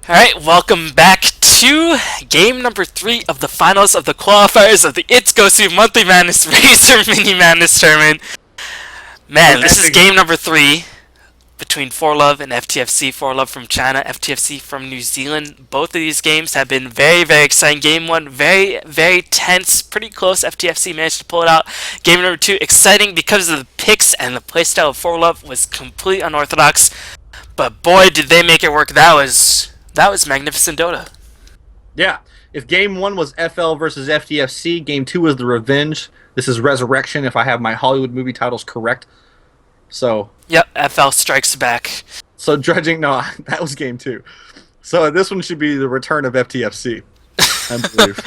Alright, welcome back to game number 3 of the finals of the qualifiers of the It'sGosu Monthly Madness Racer Mini Madness Tournament. Man, this is game number 3 between For.Love and FTFC. For.Love from China, FTFC from New Zealand. Both of these games have been very, very exciting. Game 1, very, very tense, pretty close. FTFC managed to pull it out. Game number 2, exciting because of the picks and the playstyle of For.Love was completely unorthodox. But boy, did they make it work. That was magnificent Dota. Yeah. If game 1 was FL versus FTFC, game 2 was the Revenge. This is Resurrection, if I have my Hollywood movie titles correct. So. Yep, FL Strikes Back. So judging, no, that was game 2. So this one should be the return of FTFC. I believe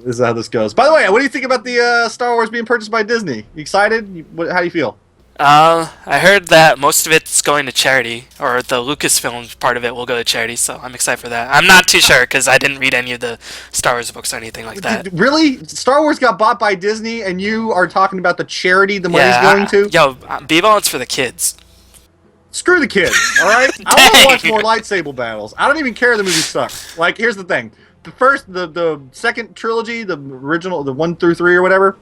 is how this goes. By the way, what do you think about the Star Wars being purchased by Disney? You excited? How do you feel? I heard that most of it's going to charity, or the Lucasfilm part of it will go to charity, so I'm excited for that. I'm not too sure, because I didn't read any of the Star Wars books or anything like that. Really? Star Wars got bought by Disney, and you are talking about the charity the money's going to? Yo, B-Ball's for the kids. Screw the kids, alright? I want to watch more lightsaber battles. I don't even care the movie sucks. Like, here's the thing. The second trilogy, the original, the 1 through 3 or whatever,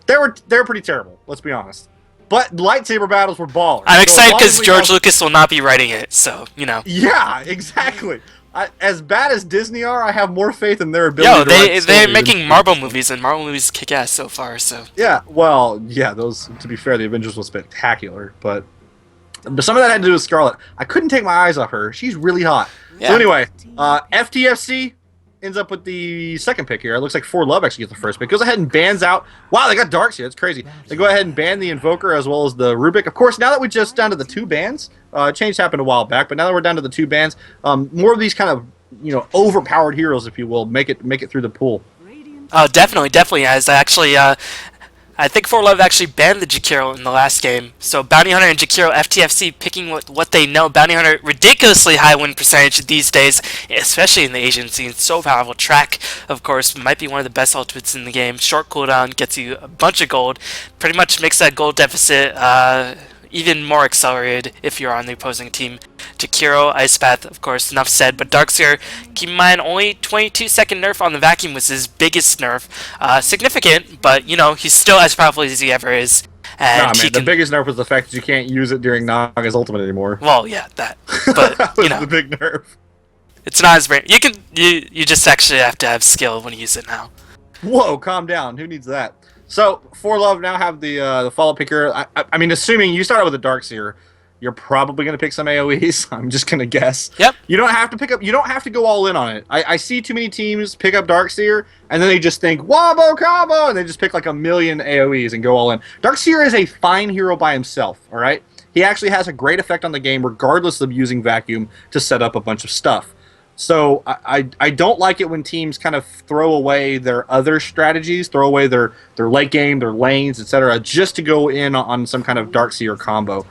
they were pretty terrible, let's be honest. But lightsaber battles were ballers. I'm excited because George Lucas will not be writing it, so, you know. Yeah, exactly. As bad as Disney are, I have more faith in their ability to write they're making Marvel movies, and Marvel movies kick ass so far, so. Yeah, well, yeah, those, to be fair, the Avengers was spectacular, but some of that had to do with Scarlet. I couldn't take my eyes off her. She's really hot. Yeah. So anyway, FTFC ends up with the second pick here. It looks like For.Love actually gets the first pick. Goes ahead and bans out. Wow, they got Darks here. It's crazy. They go ahead and ban the Invoker as well as the Rubik. Of course, now that we're just down to the 2 bans, change happened a while back, but now that we're down to the 2 bans, more of these kind of overpowered heroes, if you will, make it through the pool. Oh, definitely. As actually, I think For.Love actually banned the Jakiro in the last game. So Bounty Hunter and Jakiro, FTFC picking what they know. Bounty Hunter, ridiculously high win percentage these days, especially in the Asian scene. So powerful. Track, of course, might be one of the best ultimates in the game. Short cooldown, gets you a bunch of gold. Pretty much makes that gold deficit even more accelerated if you're on the opposing team. Jakiro, Ice Path, of course, enough said, but Darkseer, keep in mind, only 22-second nerf on the Vacuum was his biggest nerf. Significant, but, he's still as powerful as he ever is. And the biggest nerf was the fact that you can't use it during Naga's ultimate anymore. Well, yeah, that. But, that was the big nerf. It's not as brain. You just actually have to have skill when you use it now. Whoa, calm down. Who needs that? So, For.Love now have the follow picker. I mean, assuming you start out with a Darkseer, you're probably going to pick some AoEs. I'm just going to guess. Yep. You don't have to go all in on it. I see too many teams pick up Darkseer, and then they just think, wombo combo, and they just pick like 1,000,000 AoEs and go all in. Darkseer is a fine hero by himself, all right? He actually has a great effect on the game, regardless of using Vacuum to set up a bunch of stuff. So I don't like it when teams kind of throw away their other strategies, throw away their late game, their lanes, etc., just to go in on some kind of Darkseer combo.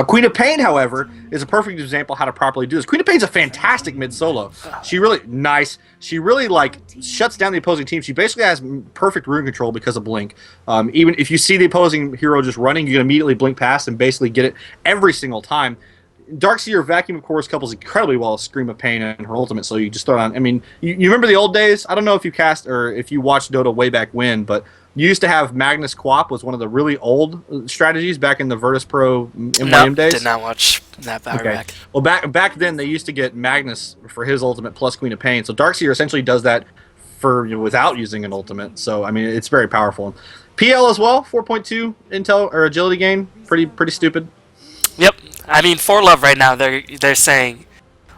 Queen of Pain, however, is a perfect example of how to properly do this. Queen of Pain's a fantastic mid-solo. She really shuts down the opposing team. She basically has perfect rune control because of Blink. Even if you see the opposing hero just running, you can immediately blink past and basically get it every single time. Darkseer Vacuum, of course, couples incredibly well with Scream of Pain and her ultimate, so you just throw it on. I mean, you remember the old days? I don't know if you cast or if you watched Dota way back when, but you used to have Magnus Quap was one of the really old strategies back in the Virtus Pro MYM days. Did not watch that back. Well, back then they used to get Magnus for his ultimate plus Queen of Pain. So Darkseer essentially does that without using an ultimate. So I mean, it's very powerful. PL as well, 4.2 intel or agility gain, pretty stupid. Yep. I mean, For.Love right now, they're saying,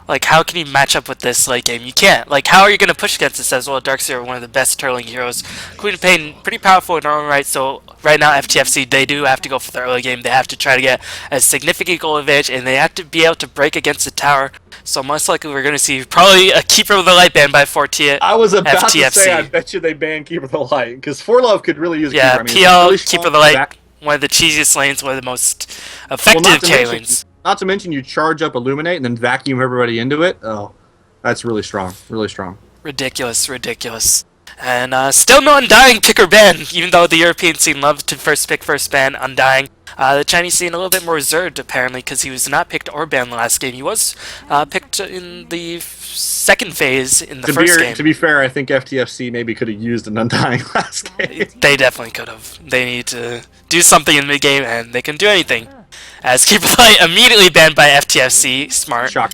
like, how can you match up with this late game? You can't. Like, how are you going to push against this as well? Darkseer, one of the best turtling heroes. Queen of Pain, pretty powerful in her own right, so right now, FTFC, they do have to go for the early game. They have to try to get a significant goal advantage, and they have to be able to break against the tower. So most likely, we're going to see probably a Keeper of the Light ban by FTFC. I was about to say, I bet you they ban Keeper of the Light, because For.Love could really use a Keeper. I mean, PL, really Keeper of the Light. One of the cheesiest lanes, one of the most effective K lanes. Not to mention you charge up Illuminate and then vacuum everybody into it. Oh, that's really strong. Really strong. Ridiculous. And still no Undying pick or ban, even though the European scene loves to first pick, first ban. Undying The Chinese scene a little bit more reserved, apparently, because he was not picked or banned last game. He was picked in the second phase in the first game. To be fair, I think FTFC maybe could have used an Undying last game. They definitely could have. They need to do something in the game, and they can do anything. As Keeper Light immediately banned by FTFC, smart. Shock.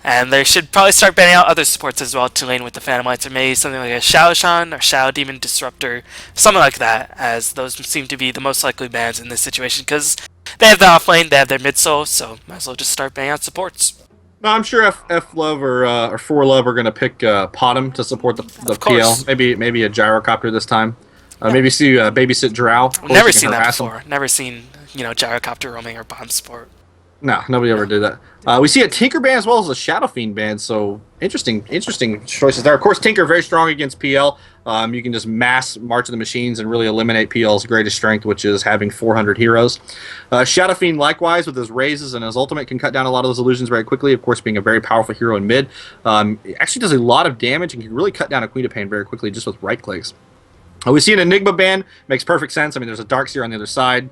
And they should probably start banning out other supports as well to lane with the Phantom Lights, or maybe something like a Shao Shan or Shao Demon Disruptor, something like that, as those seem to be the most likely bans in this situation, because they have the off lane, they have their mid soul, so might as well just start banning out supports. No, I'm sure F.Love or For.Love are going to pick Potom to support the PL. Maybe a gyrocopter this time. Maybe see babysit Drow. Never seen that before. Never seen gyrocopter roaming or bomb support. No, nobody ever did that. We see a Tinker ban as well as a Shadow Fiend ban, so interesting choices there. Of course, Tinker very strong against PL. You can just mass March of the Machines and really eliminate PL's greatest strength, which is having 400 heroes. Shadow Fiend, likewise, with his raises and his ultimate, can cut down a lot of those illusions very quickly, of course, being a very powerful hero in mid. It actually does a lot of damage and can really cut down a Queen of Pain very quickly just with right clicks. We see an Enigma ban. Makes perfect sense. I mean, there's a Darkseer on the other side.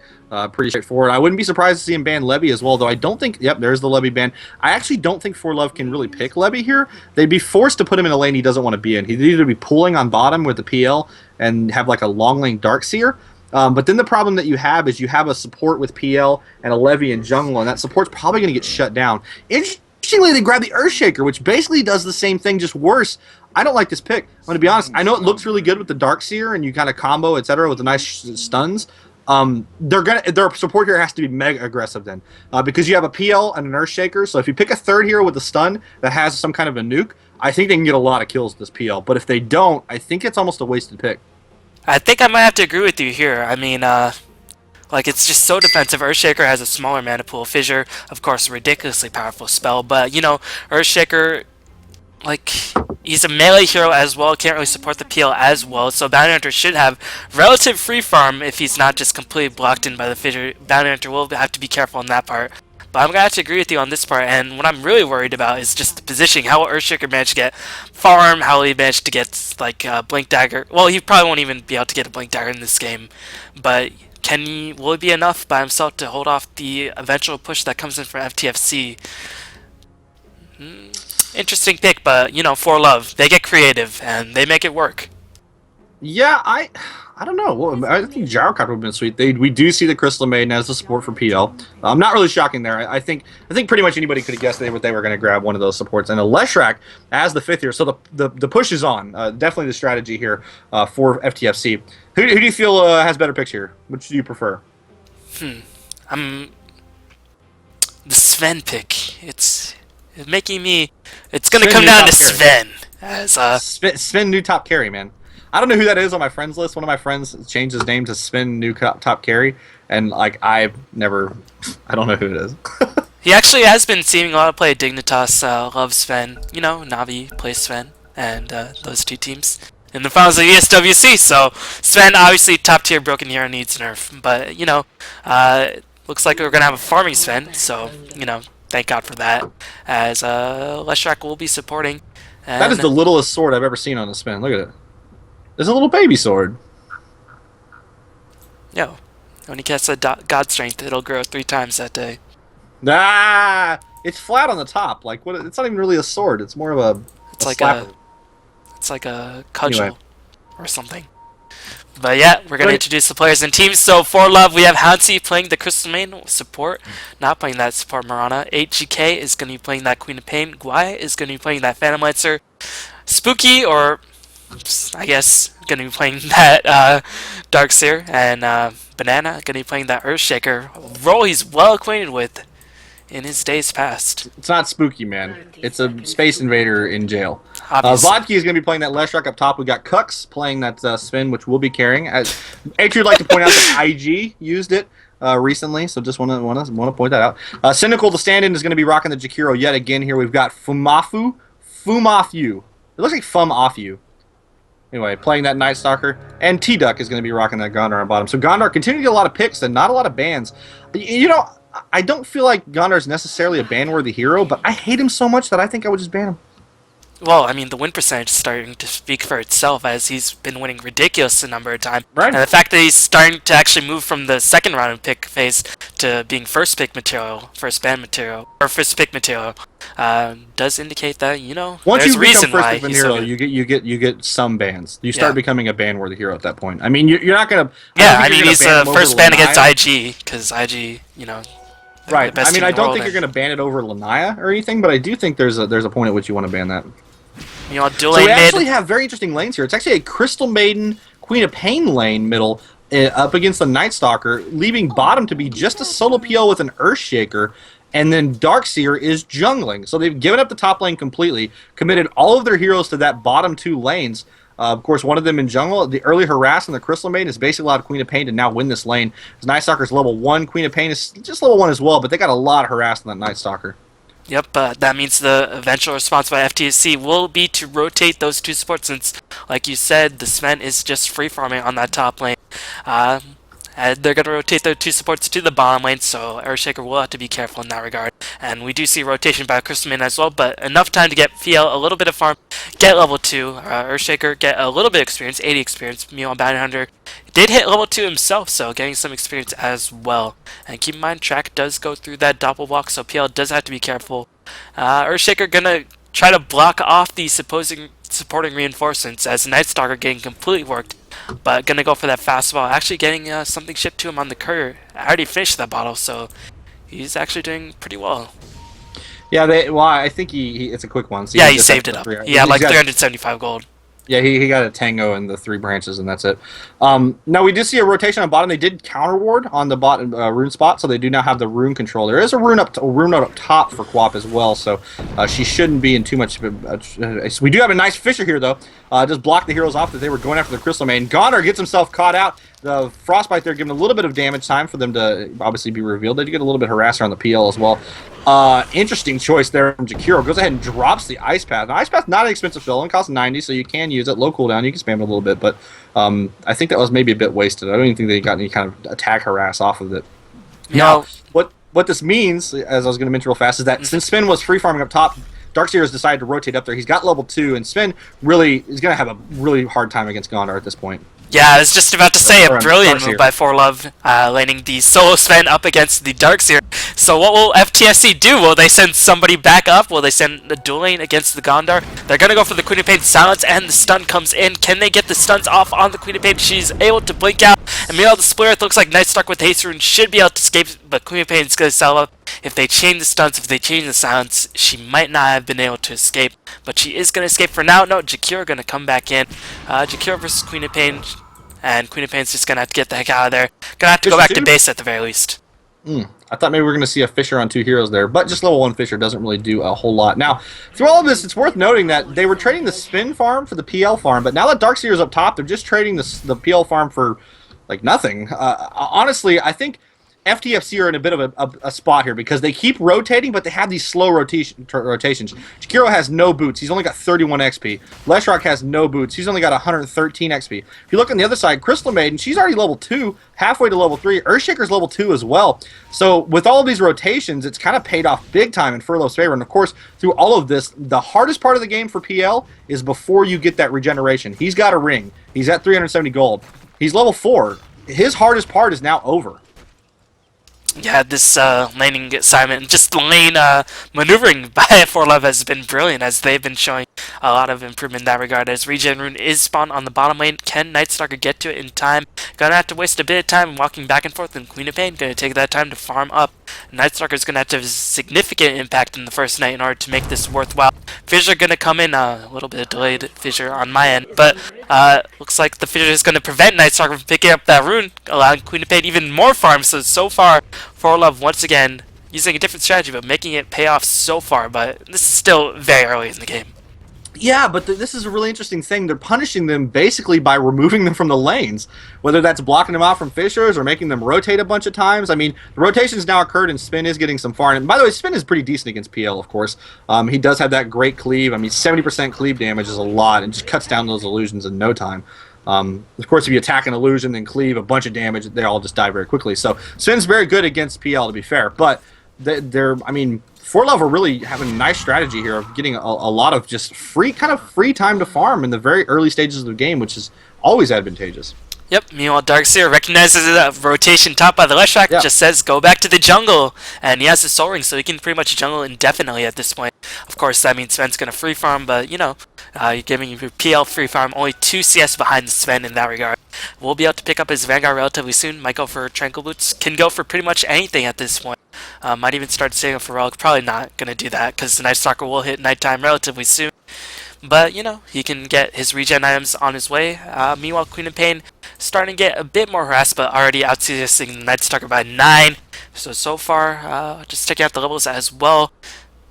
Pretty straightforward. I wouldn't be surprised to see him ban Levy as well, though I don't think... Yep, there's the Levy ban. I actually don't think For.Love can really pick Levy here. They'd be forced to put him in a lane he doesn't want to be in. He'd either be pulling on bottom with the PL and have like a long lane Darkseer. But then the problem that you have is you have a support with PL and a Levy in jungle, and that support's probably going to get shut down. Interestingly, they grab the Earthshaker, which basically does the same thing, just worse. I don't like this pick. I'm going to be honest. I know it looks really good with the Darkseer and you kind of combo, etc., with the nice stuns. Their support here has to be mega aggressive then, because you have a PL and an Earthshaker. So if you pick a third hero with a stun that has some kind of a nuke, I think they can get a lot of kills with this PL. But if they don't, I think it's almost a wasted pick. I think I might have to agree with you here. I mean, it's just so defensive. Earthshaker has a smaller mana pool. Fissure, of course, a ridiculously powerful spell. But, Earthshaker, he's a melee hero as well, can't really support the PL as well, so Bounty Hunter should have relative free farm if he's not just completely blocked in by the Fissure. Bounty Hunter will have to be careful on that part. But I'm going to have to agree with you on this part, and what I'm really worried about is just the positioning. How will Earthshaker manage to get farm? How will he manage to get, Blink Dagger? Well, he probably won't even be able to get a Blink Dagger in this game, but will it be enough by himself to hold off the eventual push that comes in for FTFC? Interesting pick, but For.Love, they get creative and they make it work. Yeah, I don't know. Well, I think Gyrocopter would have been sweet. We do see the Crystal Maiden as the support for PL. Not really shocking there. I think pretty much anybody could have guessed they were going to grab one of those supports, and a Leshrac as the fifth here. So the push is on. Definitely the strategy here for FTFC. Who do you feel has better picks here? Which do you prefer? The Sven pick. It's making me. It's gonna come down to Sven. Sven new top carry, man. I don't know who that is on my friends list. One of my friends changed his name to Sven new top carry, and I don't know who it is. He actually has been seeing a lot of play at Dignitas. Loves Sven. Navi plays Sven, and those two teams in the finals of the ESWC. So Sven, obviously top tier broken hero, needs nerf, but looks like we're gonna have a farming Sven. So thank God for that, as Leshrac will be supporting. And that is the littlest sword I've ever seen on a Sven. Look at it. There's a little baby sword. Yo, when he casts a God Strength, it'll grow 3 times that day. Ah, it's flat on the top. What? It's not even really a sword. It's more of a. It's like a cudgel or something. But yeah, we're going to introduce the players and teams. So For.Love, we have Hansi playing the Crystal Maiden support, not playing that support Mirana. HGK is going to be playing that Queen of Pain. Guai is going to be playing that Phantom Lancer. Spooky, or I guess, going to be playing that Darkseer. And Banana going to be playing that Earthshaker, a role he's well acquainted with in his days past. It's not Spooky, man. It's a Space Invader in jail. Vodka is going to be playing that Leshrac up top. We got Cux playing that Spin, which we'll be carrying. Atri would like to point out that IG used it recently, so just want to point that out. Cynical, the stand-in, is going to be rocking the Jakiro yet again. Here we've got Fumafu. It looks like Fum Off You. Anyway, playing that Night Stalker. And T-Duck is going to be rocking that Gondor on bottom. So Gondor continuing to get a lot of picks and not a lot of bans. I don't feel like Gondor's necessarily a ban-worthy hero, but I hate him so much that I think I would just ban him. Well, I mean, the win percentage is starting to speak for itself as he's been winning ridiculous number of times. Right. And the fact that he's starting to actually move from the second round of pick phase to being first pick material, first ban material, or first pick material, does indicate that, Once there's you a become reason first why pick he's so hero, good. you get some bans. You start Yeah. becoming a ban worthy hero at that point. I mean, you're not gonna. I don't Yeah, think I you're mean, gonna he's ban him over first ban against Lanaya. IG, because IG, they're the Right. I best mean, team I in the don't world. think you're And, gonna ban it over Lanaya or anything, but I do think there's a point at which you want to ban that. dual So we lane actually mid. have very interesting lanes here. It's actually a Crystal Maiden, Queen of Pain lane middle up against the Night Stalker, leaving bottom to be just a solo PL with an Earthshaker, and then Darkseer is jungling. So they've given up the top lane completely, committed all of their heroes to that bottom two lanes. Of course, one of them in jungle, the early harass and the Crystal Maiden is basically allowed Queen of Pain to now win this lane. Night Stalker's level 1, Queen of Pain is just level 1 as well, but they got a lot of harass on that Night Stalker. Yep, that means the eventual response by FTFC will be to rotate those two supports since, like you said, the Sven is just free farming on that top lane. Uh, and they're going to rotate their two supports to the bottom lane, so Earthshaker will have to be careful in that regard. And we do see rotation by Crystalman as well, but enough time to get FL a little bit of farm, get level 2, Earthshaker get a little bit of experience, 80 experience, Mew on Bounty Hunter did hit level 2 himself, so getting some experience as well. And keep in mind, track does go through that doppel block, so PL does have to be careful. Earthshaker gonna try to block off the supporting reinforcements as Night Stalker getting completely worked, but gonna go for that fastball, actually getting something shipped to him on the courier. I already finished that bottle, so he's actually doing pretty well. Yeah, well, I think it's a quick one. So Yeah, he just saved had it up. three- He had like got 375 gold. Yeah, he got a tango and the 3 branches, and that's it. Now, we did see a rotation on bottom. They did counter ward on the bottom rune spot, so they do now have the rune control. There is a rune node up top for Quap as well, so she shouldn't be in too much. So we do have a nice Fisher here, though. Just blocked the heroes off that they were going after the Crystal Main. Gondor gets himself caught out. The Frostbite there giving a little bit of damage time for them to obviously be revealed. They do get a little bit harasser on the PL as well. Interesting choice there from Jakiro. Goes ahead and drops the Ice Path. Now, Ice Path not an expensive fill, only costs 90, so you can use it. Low cooldown, you can spam it a little bit, but I think that was maybe a bit wasted. I don't even think they got any kind of attack harass off of it. Now, what this means, as I was going to mention real fast, is that since Spin was free farming up top, Darkseer has decided to rotate up there. He's got level 2, and Spin really is going to have a really hard time against Gondor at this point. Yeah, I was just about to say a brilliant Darkseer. move by For.Love, laning the solo Sven up against the Darkseer. So what will FTFC do? Will they send somebody back up? Will they send the dual lane against the Gondar? They're going to go for the Queen of Pain silence, and the stun comes in. Can they get the stuns off on the Queen of Pain? She's able to blink out. And meanwhile, the Splitter, it looks like Night Stalker with Haste Rune should be able to escape, but Queen of Pain is going to sell up. If they change the stunts, if they change the silence, she might not have been able to escape. But she is going to escape for now. No, Jakiro going to come back in. Jakiro versus Queen of Pain. And Queen of Pain's just gonna have to get the heck out of there. Gonna have to go back to base at the very least. I thought maybe we were going to see a Fisher on 2 heroes there, but just level 1 Fisher doesn't really do a whole lot. Now, through all of this, it's worth noting that they were trading the Spin farm for the PL farm, but now that Darkseer is up top, they're just trading the PL farm for, like, nothing. Honestly, I think FTFC are in a bit of a spot here because they keep rotating, but they have these slow rotations. Jakiro has no boots. He's only got 31 XP. Leshrock has no boots. He's only got 113 XP. If you look on the other side, Crystal Maiden, she's already level 2, halfway to level 3. Earthshaker's level 2 as well. So with all of these rotations, it's kind of paid off big time in For.Love's favor. And of course, through all of this, the hardest part of the game for PL is before you get that regeneration. He's got a ring. He's at 370 gold. He's level 4. His hardest part is now over. Yeah, this laning assignment, just the lane maneuvering by For.Love has been brilliant as they've been showing a lot of improvement in that regard. As Regen Rune is spawned on the bottom lane, can Night Stalker get to it in time? Gonna have to waste a bit of time walking back and forth, and Queen of Pain gonna take that time to farm up. Night Stalker is gonna have to have a significant impact in the first night in order to make this worthwhile. Fissure gonna come in, a little bit of delayed Fissure on my end, but looks like the Fissure is gonna prevent Night Stalker from picking up that rune, allowing Queen of Pain even more farm. So far, For.Love once again using a different strategy, but making it pay off so far. But this is still very early in the game. Yeah, but this is a really interesting thing. They're punishing them basically by removing them from the lanes, whether that's blocking them out from Fissures or making them rotate a bunch of times. I mean, the rotation's now occurred, and Spin is getting some farm. And by the way, Spin is pretty decent against PL, of course. He does have that great cleave. I mean, 70% cleave damage is a lot, and just cuts down those illusions in no time. Of course, if you attack an illusion and cleave a bunch of damage, they all just die very quickly. So Spin's very good against PL, to be fair. But I mean, For.Love are really having a nice strategy here of getting a lot of just free time to farm in the very early stages of the game, which is always advantageous. Yep, meanwhile Darkseer recognizes the rotation top by the Leshrac, just says go back to the jungle, and he has the Soul Ring, so he can pretty much jungle indefinitely at this point. Of course, that means Sven's going to free farm, but you know, you're giving your PL free farm, only 2 CS behind Sven in that regard. We'll be able to pick up his Vanguard relatively soon, might go for Tranquil Boots, can go for pretty much anything at this point. Might even start saving up for Relic, probably not going to do that, because the Night Stalker will hit nighttime relatively soon. But, you know, he can get his regen items on his way. Meanwhile, Queen of Pain starting to get a bit more harassed, but already out-CSing the Night Stalker by 9. So far, just checking out the levels as well.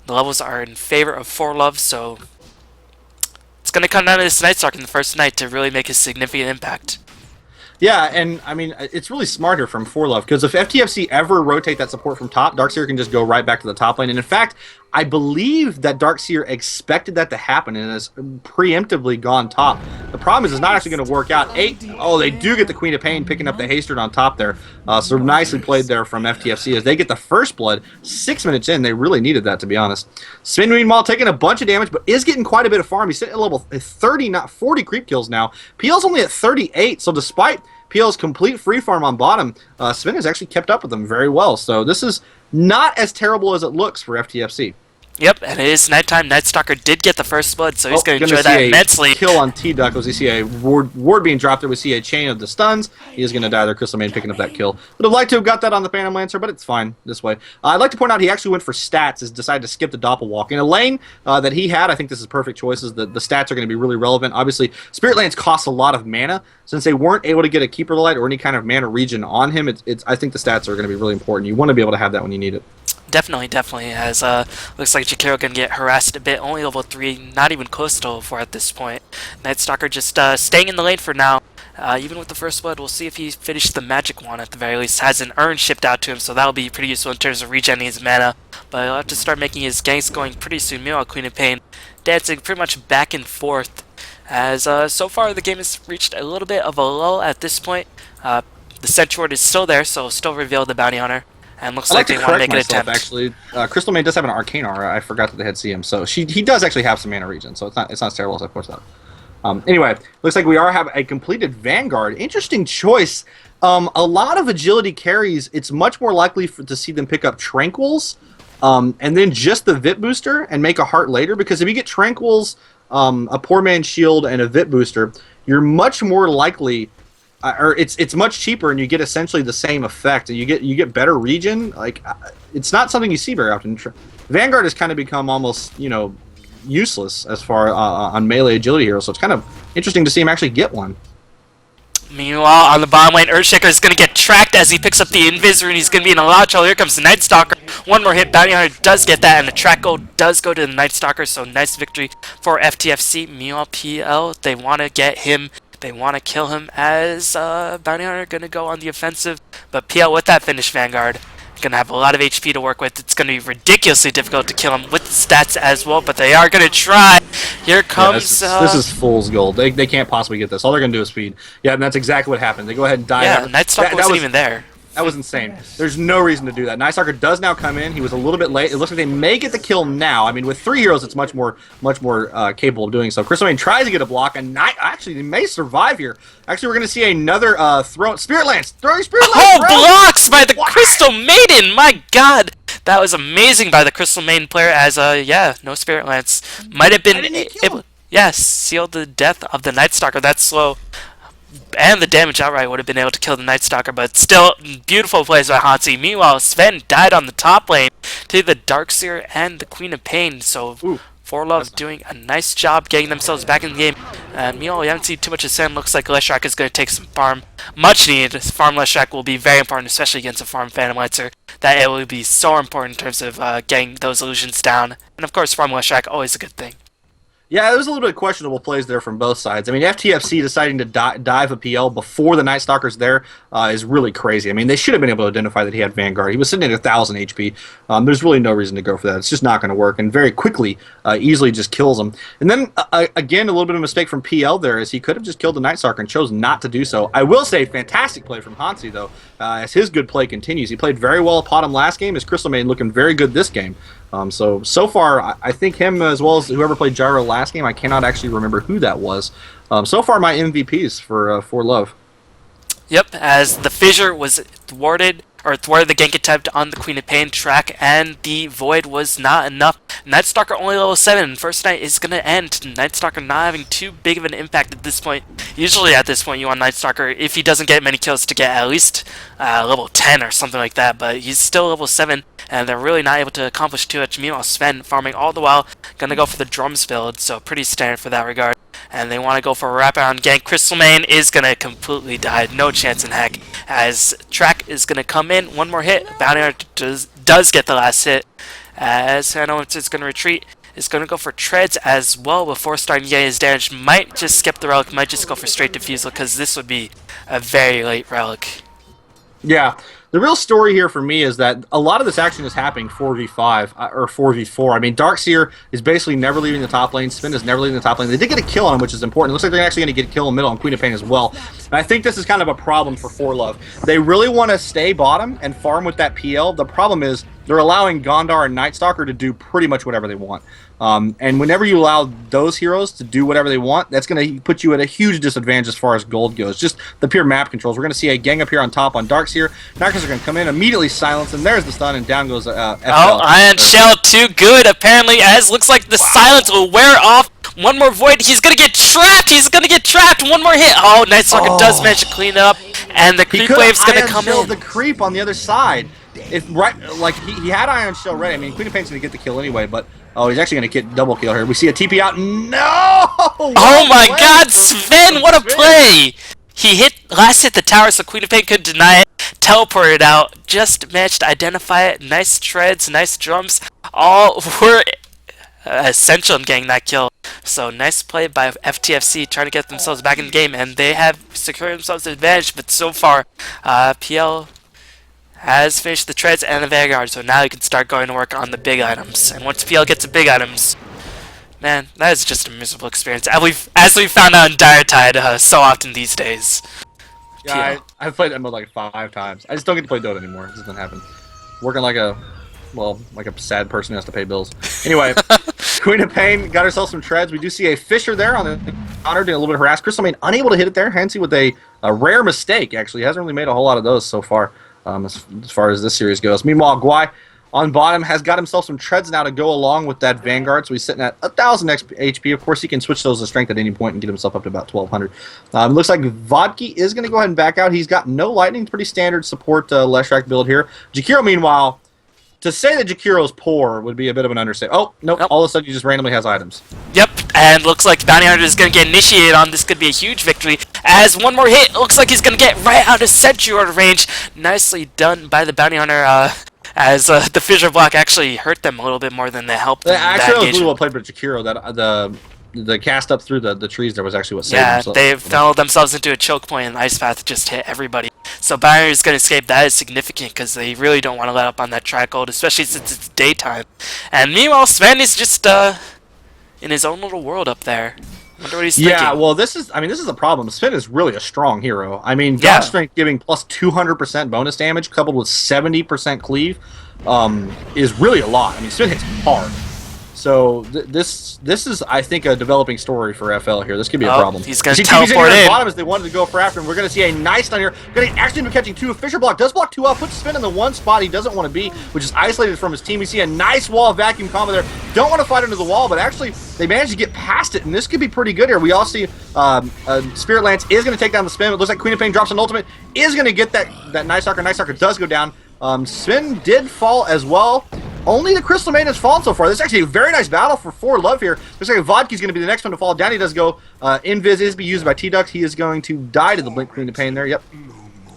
The levels are in favor of For.Love, so it's going to come down to this Night Stalker in the first night to really make a significant impact. Yeah, and I mean, it's really smarter from For.Love, because if FTFC ever rotate that support from top, Darkseer can just go right back to the top lane. And in fact, I believe that Darkseer expected that to happen and has preemptively gone top. The problem is it's not actually going to work out. Oh, they do get the Queen of Pain picking up the Hastert on top there. So nicely played there from FTFC as they get the first blood. 6 minutes in, they really needed that, to be honest. Sven, meanwhile, taking a bunch of damage, but is getting quite a bit of farm. He's sitting at level 30, not 40 creep kills now. PL's only at 38, so despite PL's complete free farm on bottom, Sven has actually kept up with them very well. So this is not as terrible as it looks for FTFC. Yep, and it is nighttime. Night Stalker did get the first blood, so he's going to enjoy that immensely. Kill on T-Duck as we see a ward being dropped there. We see a chain of the stuns. He is going to die there. Crystal Main picking up that kill. Would have liked to have got that on the Phantom Lancer, but it's fine this way. I'd like to point out he actually went for stats, has decided to skip the Doppelwalk. In a lane that he had, I think this is perfect choices. The stats are going to be really relevant. Obviously, Spirit Lance costs a lot of mana. Since they weren't able to get a Keeper Light or any kind of mana regen on him, I think the stats are going to be really important. You want to be able to have that when you need it. Definitely, as looks like Jakiro can get harassed a bit, only level 3, not even close to level 4 at this point. Night Stalker just staying in the lane for now. Even with the first blood, we'll see if he finished the magic one at the very least. Has an urn shipped out to him, so that'll be pretty useful in terms of regenerating his mana. But he'll have to start making his ganks going pretty soon. Meanwhile, Queen of Pain dancing pretty much back and forth. As so far the game has reached a little bit of a lull at this point. The Sentry Ward is still there, so still reveal the Bounty Hunter. And looks like they want to make an attempt. Actually, Crystal Maid does have an Arcane Aura. I forgot that they had CM, so he does actually have some mana regen, so it's not as terrible as I pointed out. Anyway, looks like we have a completed Vanguard. Interesting choice. A lot of agility carries. It's much more likely to see them pick up Tranquils, and then just the Vit booster and make a heart later. Because if you get Tranquils, a Poor Man's Shield, and a Vit booster, you're much more likely. Or it's much cheaper, and you get essentially the same effect. You get better regen. Like it's not something you see very often. Vanguard has kind of become almost useless as far on melee agility heroes. So it's kind of interesting to see him actually get one. Meanwhile, on the bottom lane, Earthshaker is going to get tracked as he picks up the Invis Rune. He's going to be in a lot of trouble. Here comes the Night Stalker. One more hit. Bounty Hunter does get that, and the track gold does go to the Night Stalker. So nice victory for FTFC. Meanwhile, PL, they want to get him. They want to kill him as Bounty Hunter going to go on the offensive. But PL with that finished Vanguard, going to have a lot of HP to work with. It's going to be ridiculously difficult to kill him with stats as well, but they are going to try. Here comes... this is fool's gold. They can't possibly get this. All they're going to do is feed. Yeah, and that's exactly what happened. They go ahead and die. Yeah, Night Stalker wasn't even there. That was insane. There's no reason to do that. Night Stalker does now come in. He was a little bit late. It looks like they may get the kill now. I mean, with 3 heroes, it's much more capable of doing so. Crystal Main tries to get a block, and actually, they may survive here. Actually, we're going to see another Spirit Lance. Throwing Spirit Lance. Blocks by the Crystal Maiden. My God. That was amazing by the Crystal Maiden player as, no Spirit Lance. Might have been... Yes, sealed the death of the Night Stalker. That's slow. And the damage outright would have been able to kill the Night Stalker, but still, beautiful plays by Hansi. Meanwhile, Sven died on the top lane to the Darkseer and the Queen of Pain, so For.Love doing a nice job getting themselves back in the game. Meanwhile, we haven't seen too much of Sven. Looks like Leshrac is going to take some farm. Much needed. Farm Leshrac will be very important, especially against a farm Phantom Lancer. That it will be so important in terms of getting those illusions down. And of course, farm Leshrac, always a good thing. Yeah, there was a little bit of questionable plays there from both sides. I mean, FTFC deciding to dive a PL before the Night Stalker's there is really crazy. I mean, they should have been able to identify that he had Vanguard. He was sitting at 1,000 HP. There's really no reason to go for that. It's just not going to work, and very quickly, easily just kills him. And then, again, a little bit of a mistake from PL there is he could have just killed the Night Stalker and chose not to do so. I will say, fantastic play from Hansi, though, as his good play continues. He played very well upon him last game. His Crystal Maiden looking very good this game. So far, I think him as well as whoever played Gyro last game. I cannot actually remember who that was. So far, my MVPs for Love. Yep, as the fissure was thwarted the gank attempt on the Queen of Pain track, and the Void was not enough. Nightstalker only level 7, First Night is going to end. Nightstalker not having too big of an impact at this point. Usually at this point you want Nightstalker, if he doesn't get many kills, to get at least level 10 or something like that, but he's still level 7, and they're really not able to accomplish too much. Meanwhile, Sven farming all the while, going to go for the drums build, so pretty standard for that regard. And they want to go for a wraparound gank. Crystal Main is going to completely die. No chance in heck. As Track is going to come in. One more hit. Bounty Hunter does get the last hit. As Hannah is going to retreat. Is going to go for treads as well before starting to get his damage. Might just skip the relic. Might just go for straight defusal, because this would be a very late relic. Yeah. The real story here for me is that a lot of this action is happening 4v5 or 4v4. I mean, Darkseer is basically never leaving the top lane. Spin is never leaving the top lane. They did get a kill on him, which is important. It looks like they're actually going to get a kill in the middle on Queen of Pain as well. And I think this is kind of a problem for For.Love. They really want to stay bottom and farm with that PL. The problem is they're allowing Gondar and Nightstalker to do pretty much whatever they want. And whenever you allow those heroes to do whatever they want, that's going to put you at a huge disadvantage as far as gold goes. Just the pure map controls. We're going to see a gang up here on top on Darkseer. Knockers are going to come in, immediately silence, and there's the stun, and down goes FL. Oh, Ion Shell too good, apparently, as looks like the silence will wear off. One more Void, he's going to get trapped, one more hit. Oh, Nightstalker does manage to clean up, and the creep wave's going to come in. The creep on the other side. If he had Ion Shell ready. I mean, Queen of Pain's going to get the kill anyway, but oh, he's actually going to get double kill here. We see a TP out. No! Oh my God, Sven! What a play! He last hit the tower, so Queen of Pain could deny it. Teleported out. Just managed to identify it. Nice treads, nice drums. All were essential in getting that kill. So nice play by FTFC, trying to get themselves back in the game, and they have secured themselves an advantage. But so far, PL has finished the treads and the Vanguard, so now you can start going to work on the big items. And once PL gets the big items, man, that is just a miserable experience. As we've found out in Dire Tide so often these days. Yeah, I've played that mode like 5 times. I just don't get to play Dota anymore. It doesn't happen. Working like a sad person who has to pay bills. Anyway, Queen of Pain got herself some treads. We do see a Fissure there on the counter, doing a little bit of harass. Crystal Main unable to hit it there. Hansi with a rare mistake, actually. Hasn't really made a whole lot of those so far. As far as this series goes. Meanwhile, Guai on bottom has got himself some treads now to go along with that Vanguard, so he's sitting at 1,000 HP. Of course, he can switch those to strength at any point and get himself up to about 1,200. Looks like Vodki is going to go ahead and back out. He's got no lightning, pretty standard support Leshrac build here. Jakiro, meanwhile, to say that Jakiro's poor would be a bit of an understatement. Oh, nope, all of a sudden he just randomly has items. Yep, and looks like Bounty Hunter is going to get initiated on. This could be a huge victory, as one more hit looks like he's going to get right out of Sentry Order range. Nicely done by the Bounty Hunter, as the Fissure block actually hurt them a little bit more than they helped them. Actually, that was really well played by Jakiro. That the cast up through the trees there was actually what saved them. Yeah, they fell themselves into a choke point, and the Ice Path just hit everybody. So Bounty Hunter is going to escape. That is significant, because they really don't want to let up on that track gold, especially since it's daytime. And meanwhile, Sven is just in his own little world up there. Wonder what he's thinking. Yeah, well, this is a problem. Sven is really a strong hero. I mean, God Strength giving plus 200% bonus damage coupled with 70% cleave is really a lot. I mean, Sven hits hard. So this is, I think, a developing story for FL here. This could be a problem. He's going to teleport in. Bottom as they wanted to go for after him. We're going to see a nice stun here. Going to actually be catching 2. Fissure block does block 2 out. Puts Sven in the one spot he doesn't want to be, which is isolated from his team. We see a nice wall vacuum combo there. Don't want to fight under the wall, but actually they managed to get past it, and this could be pretty good here. We all see Spirit Lance is going to take down the spin. It looks like Queen of Pain drops an ultimate. Is going to get that Nightstalker. Nightstalker does go down. Sven did fall as well. Only the Crystal Maiden has fallen so far. This is actually a very nice battle for For.Love here. Looks like Vodki's going to be the next one to fall. Down he does go. Invis is be used by T-Ducks. He is going to die to the Blink Queen of Pain there. Yep.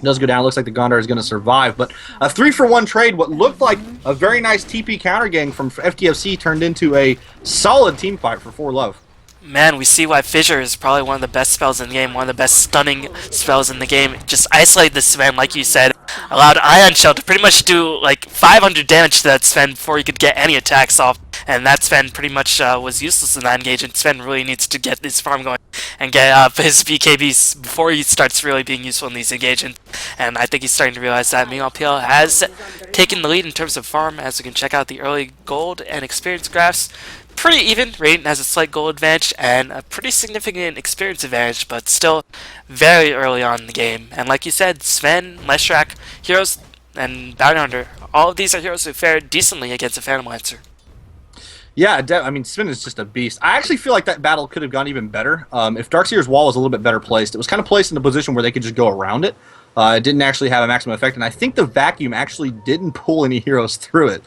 Does go down. Looks like the Gondar is going to survive. But a 3-for-1 trade. What looked like a very nice TP counter gang from FTFC turned into a solid team fight for For.Love. Man, we see why Fissure is probably one of the best spells in the game, one of the best stunning spells in the game. Just isolate the Sven, like you said, allowed Ion Shell to pretty much do like 500 damage to that Sven before he could get any attacks off, and that Sven pretty much was useless in that engagement. Sven really needs to get his farm going, and get up his BKBs before he starts really being useful in these engagements. And I think he's starting to realize that. Meanwhile, PL has taken the lead in terms of farm, as we can check out the early gold and experience graphs. Pretty even. Radiant has a slight gold advantage and a pretty significant experience advantage, but still very early on in the game. And like you said, Sven, Leshrac, heroes, and Bounty Hunter, all of these are heroes who fared decently against a Phantom Lancer. Yeah, I mean, Sven is just a beast. I actually feel like that battle could have gone even better. If Darkseer's wall was a little bit better placed, it was kind of placed in a position where they could just go around it. It didn't actually have a maximum effect, and I think the vacuum actually didn't pull any heroes through it.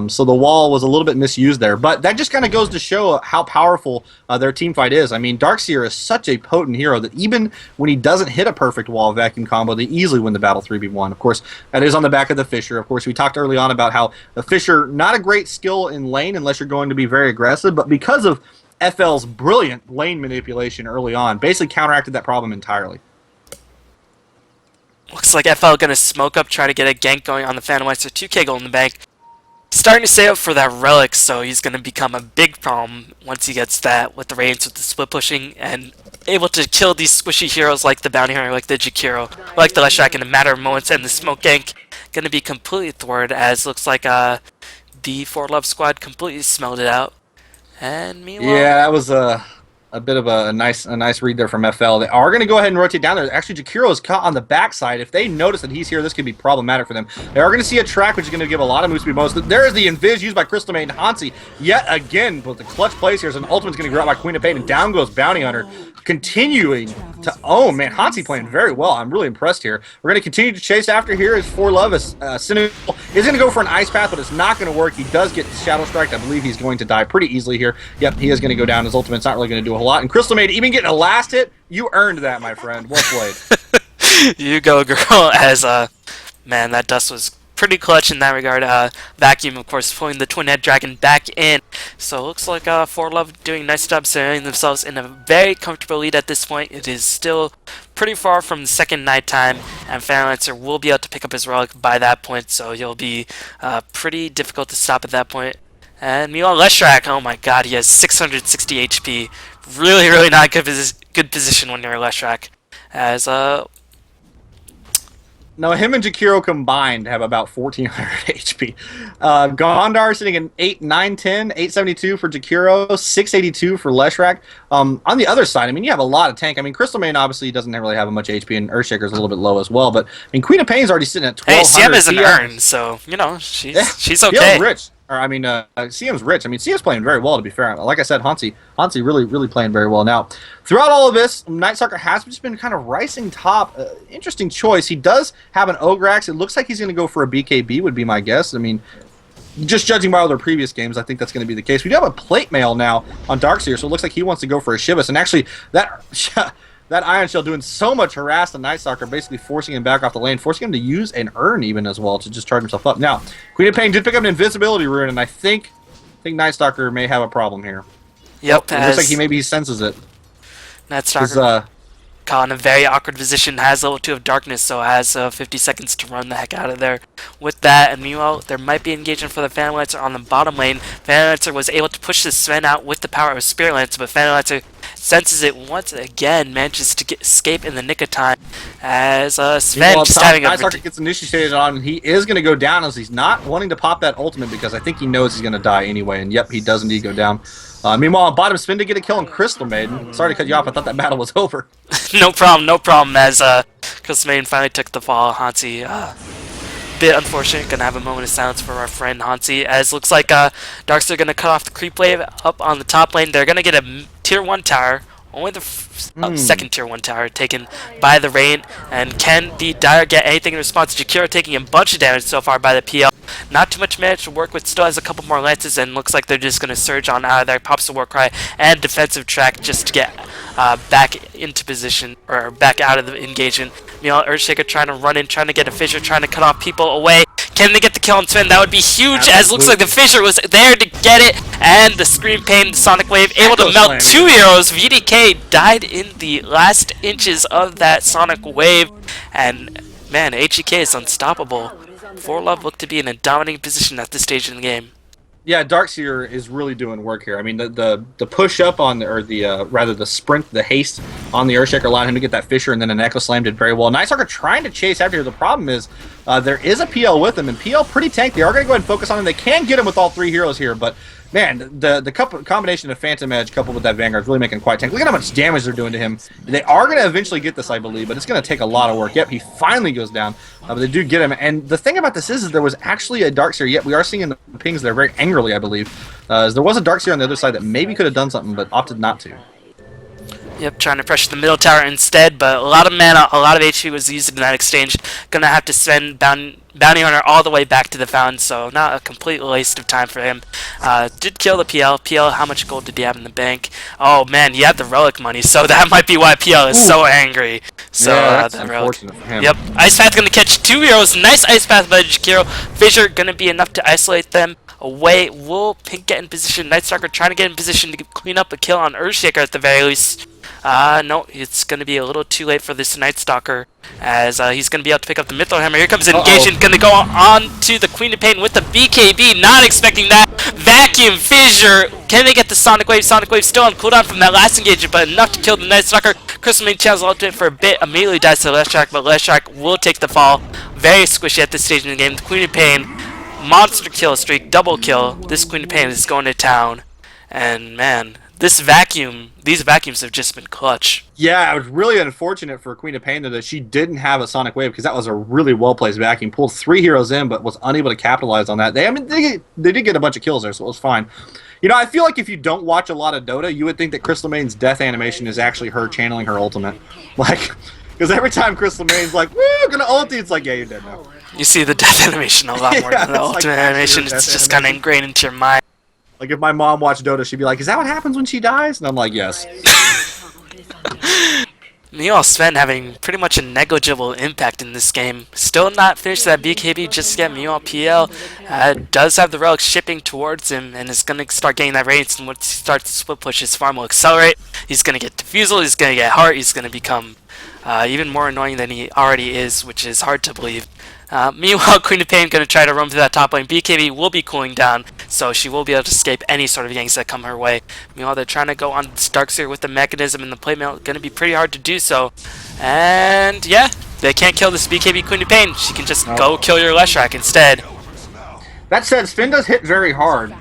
So the wall was a little bit misused there. But that just kind of goes to show how powerful their team fight is. I mean, Darkseer is such a potent hero that even when he doesn't hit a perfect wall vacuum combo, they easily win the battle 3v1. Of course, that is on the back of the Fissure. Of course, we talked early on about how the Fissure, not a great skill in lane unless you're going to be very aggressive, but because of FL's brilliant lane manipulation early on, basically counteracted that problem entirely. Looks like FL gonna smoke up, try to get a gank going on the Phantom Lancer. 2k gold in the bank. Starting to save up for that relic, so he's going to become a big problem once he gets that with the Radiance, with the split pushing, and able to kill these squishy heroes like the Bounty Hunter, like the Jakiro, like the Leshrac in a matter of moments, and the smoke gank going to be completely thwarted, as looks like the For.Love squad completely smelled it out. And meanwhile... Yeah, that was a bit of a nice read there from FL. They are going to go ahead and rotate down there. Actually, Jakiro is caught on the backside. If they notice that he's here, this could be problematic for them. They are going to see a track, which is going to give a lot of move speed bonus. There is the Invis used by Crystal Maid and Hansi. Yet again, but the clutch plays here is an ultimate's going to go out by Queen of Pain, and down goes Bounty Hunter. Continuing to own. Man, Hansi playing very well. I'm really impressed here. We're going to continue to chase after here as For.Love. Cynical is going to go for an Ice Path, but it's not going to work. He does get Shadow Strike. I believe he's going to die pretty easily here. Yep, he is going to go down. His ultimate's not really going to do a whole lot. And Crystal Maid even getting a last hit. You earned that, my friend. Well played. You go, girl, as, man, that dust was pretty clutch in that regard. Vacuum, of course, pulling the Twin Head Dragon back in. So it looks like For.Love doing a nice job setting themselves in a very comfortable lead at this point. It is still pretty far from the second nighttime, and Phantom Lancer will be able to pick up his relic by that point, so he'll be pretty difficult to stop at that point. And meanwhile, Leshrac, oh my god, he has 660 HP. Really, really not good position when you're Leshrac. As, No, him and Jakiro combined have about 1,400 HP. Gondar sitting at 872 for Jakiro, 682 for Leshrac. On the other side, I mean, you have a lot of tank. I mean, Crystal Main obviously doesn't really have much HP, and Earthshaker's a little bit low as well. But, I mean, Queen of Pain's already sitting at 1,200. Hey, CM is an earn, so, you know, she's okay. CM's rich. Or, I mean, CM's rich. I mean, CM's playing very well, to be fair. Like I said, Hansi really, really playing very well. Now, throughout all of this, Nightstalker has just been kind of rising top. Interesting choice. He does have an Ograx. It looks like he's going to go for a BKB, would be my guess. I mean, just judging by all their previous games, I think that's going to be the case. We do have a plate mail now on Darkseer, so it looks like he wants to go for a Shivas. And actually, that Iron Shell doing so much harass the Nightstalker, basically forcing him back off the lane, forcing him to use an Urn even as well to just charge himself up. Now, Queen of Pain did pick up an Invisibility Rune, and I think Nightstalker may have a problem here. Yep. It looks like he senses it. Nightstalker caught in a very awkward position, has level 2 of Darkness, so has 50 seconds to run the heck out of there with that. And meanwhile, there might be engagement for the Phantom Lancer on the bottom lane. Phantom Lancer was able to push the Sven out with the power of Spirit Lance, but Phantom Lancer senses it once again, manages to escape in the nick of time, as Sven just having a... Nightstalker gets initiated on, and he is going to go down, as he's not wanting to pop that ultimate, because I think he knows he's going to die anyway, and yep, he does indeed go down. Meanwhile, on bottom, Sven did get a kill on Crystal Maiden. Sorry to cut you off, I thought that battle was over. No problem, as Crystal Maiden finally took the fall. Hansi, bit unfortunate, gonna have a moment of silence for our friend Hansi, as looks like Darkseer gonna cut off the creep wave up on the top lane. They're gonna get a tier 1 tower, only the second tier 1 tower taken by the Rain, and can the Dire get anything in response? Jakiro taking a bunch of damage so far by the PL. Not too much damage to work with, still has a couple more lances, and looks like they're just going to surge on out of there. Pops the Warcry and defensive track just to get back into position, or back out of the engagement. Meanwhile, Earthshaker trying to run in, trying to get a Fissure, trying to cut off people away. Can they get the kill on Sven? That would be huge, as looks like the Fissure was there to get it, and the Scream Pain, the Sonic Wave, able to melt 2 heroes. VDK died in the last inches of that Sonic Wave, and man, HEK is unstoppable. For.Love looked to be in a dominating position at this stage in the game. Yeah, Darkseer is really doing work here. I mean, the push up on the, or the rather the sprint, the haste on the Earthshaker allowed him to get that Fisher, and then an Echo Slam did very well. Night Stalker trying to chase after here. The problem is there is a PL with him, and PL pretty tank. They are going to go ahead and focus on him. They can get him with all three heroes here, but man, the combination of Phantom Edge coupled with that Vanguard is really making quite tank. Look at how much damage they're doing to him. They are going to eventually get this, I believe, but it's going to take a lot of work. Yep, he finally goes down, but they do get him. And the thing about this is there was actually a Darkseer. Yet we are seeing the pings there very angrily, I believe. There was a Darkseer on the other side that maybe could have done something, but opted not to. Yep, trying to pressure the middle tower instead, but a lot of mana, a lot of HP was used in that exchange. Gonna have to send Bounty Hunter all the way back to the fountain, so not a complete waste of time for him. Did kill the PL. PL, how much gold did he have in the bank? Oh man, he had the relic money, so that might be why PL is so angry. So yeah, that's the unfortunate for him. Yep, Ice Path gonna catch two heroes. Nice Ice Path by Jakiro. Fissure gonna be enough to isolate them away. Will Pink get in position? Night Stalker trying to get in position to clean up a kill on Earthshaker at the very least. No, it's going to be a little too late for this Night Stalker, as he's going to be able to pick up the Mithril Hammer. Here comes an engagement, going to go on to the Queen of Pain with the BKB, not expecting that. Vacuum Fissure, can they get the Sonic Wave? Sonic Wave still on cooldown from that last engagement, but enough to kill the Night Stalker. Crystal Main channels ultimate for a bit, immediately dies to Leshrac, but Leshrac will take the fall. Very squishy at this stage in the game. The Queen of Pain, monster kill streak, double kill. This Queen of Pain is going to town, and man, these vacuums have just been clutch. Yeah, it was really unfortunate for Queen of Pain that she didn't have a Sonic Wave, because that was a really well-placed vacuum. Pulled three heroes in, but was unable to capitalize on that. They did get a bunch of kills there, so it was fine. You know, I feel like if you don't watch a lot of Dota, you would think that Crystal Main's death animation is actually her channeling her ultimate. Like, because every time Crystal Main's like, woo, gonna ulti, it's like, yeah, you're dead now. You see the death animation a lot more than the ultimate animation. It's just kind of ingrained into your mind. Like, if my mom watched Dota, she'd be like, is that what happens when she dies? And I'm like, yes. Meanwhile, Sven having pretty much a negligible impact in this game. Still not finished that BKB just yet. Meanwhile, PL does have the relic shipping towards him and is going to start getting that radiance. And once he starts to split push, his farm will accelerate. He's going to get Diffusal, he's going to get Heart, he's going to become even more annoying than he already is, which is hard to believe. Meanwhile, Queen of Pain going to try to roam through that top lane. BKB will be cooling down, so she will be able to escape any sort of ganks that come her way. Meanwhile, they're trying to go on Darkseer with the mechanism, and the playmail going to be pretty hard to do so. And yeah, they can't kill this BKB Queen of Pain. She can just go kill your Leshrac instead. That said, Sven does hit very hard.